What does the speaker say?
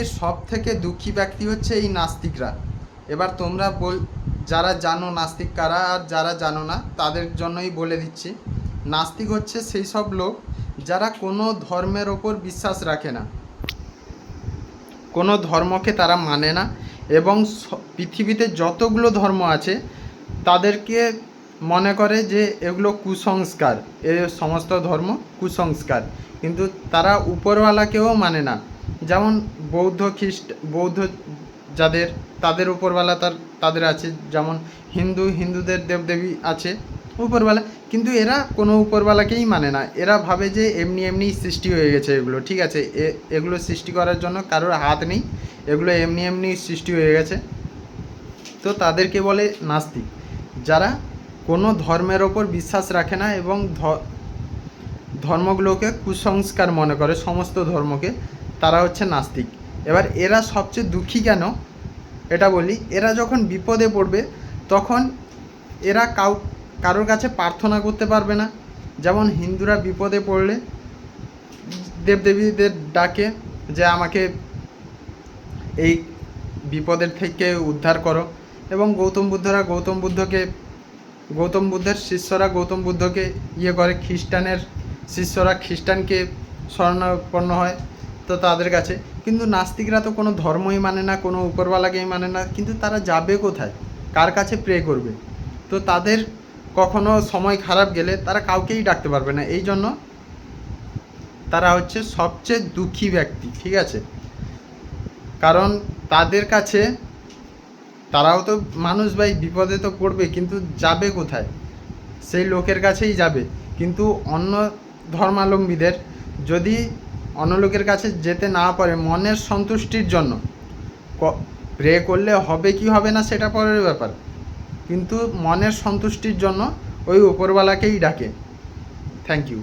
পৃথিবীর সব থেকে দুঃখী ব্যক্তি হচ্ছে এই নাস্তিকরা। এবার তোমরা যারা জানো নাস্তিক কারা আর যারা জানো না তাদের জন্যই বলে দিচ্ছি। নাস্তিক হচ্ছে সেই সব লোক যারা কোনো ধর্মের ওপর বিশ্বাস রাখে না, কোনো ধর্মকে তারা মানে না, এবং পৃথিবীতে যতগুলো ধর্ম আছে তাদেরকে মনে করে যে এগুলো কুসংস্কার, এ সমস্ত ধর্ম কুসংস্কার, কিন্তু তারা উপরওয়ালাকেও মানে না। যেমন বৌদ্ধ যাদের, তাদের উপরওয়ালা তাদের আছে, যেমন হিন্দুদের দেবদেবী আছে উপরওয়ালা, কিন্তু এরা কোনো উপরওয়ালাকেই মানে না। এরা ভাবে যে এমনি সৃষ্টি হয়ে গেছে এগুলো, ঠিক আছে, এগুলো সৃষ্টি করার জন্য কারোর হাত নেই, এগুলো এমনি সৃষ্টি হয়ে গেছে। তো তাদেরকে বলে নাস্তিক, যারা কোনো ধর্মের ওপর বিশ্বাস রাখে না এবং ধর্মগুলোকে কুসংস্কার মনে করে, সমস্ত ধর্মকে, তারা হচ্ছে নাস্তিক। এবার এরা সবচেয়ে দুঃখী কেন এটা বলি। এরা যখন বিপদে পড়বে তখন এরা কারোর কাছে প্রার্থনা করতে পারবে না। যেমন হিন্দুরা বিপদে পড়লে দেবদেবীদের ডাকে যে আমাকে এই বিপদের থেকে উদ্ধার করো, এবং গৌতম বুদ্ধের শিষ্যরা গৌতম বুদ্ধকে করে, খ্রিস্টানের শিষ্যরা খ্রিস্টানকে শরণাপন্ন হয় তো তাদের কাছে। কিন্তু নাস্তিকরা তো কোনো ধর্মই মানে না, কোনো উপরওয়ালাকেই মানে না, কিন্তু তারা যাবে কোথায়, কার কাছে প্রে করবে? তো তাদের কখনো সময় খারাপ গেলে তারা কাউকেই ডাকতে পারবে না। এই জন্য তারা হচ্ছে সবচেয়ে দুঃখী ব্যক্তি, ঠিক আছে? কারণ তাদের কাছে, তারাও তো মানুষ ভাই, বিপদে তো পড়বে, কিন্তু যাবে কোথায়? সেই লোকের কাছেই যাবে। কিন্তু অন্য ধর্মাবলম্বীদের যদি অন্য লোকের কাছে যেতে না পারে মনের সন্তুষ্টির জন্য, প্রে করলে হবে কি হবে না সেটা পরের ব্যাপার, কিন্তু মনের সন্তুষ্টির জন্য ওই উপরওয়ালাকেই ডাকে। Thank you.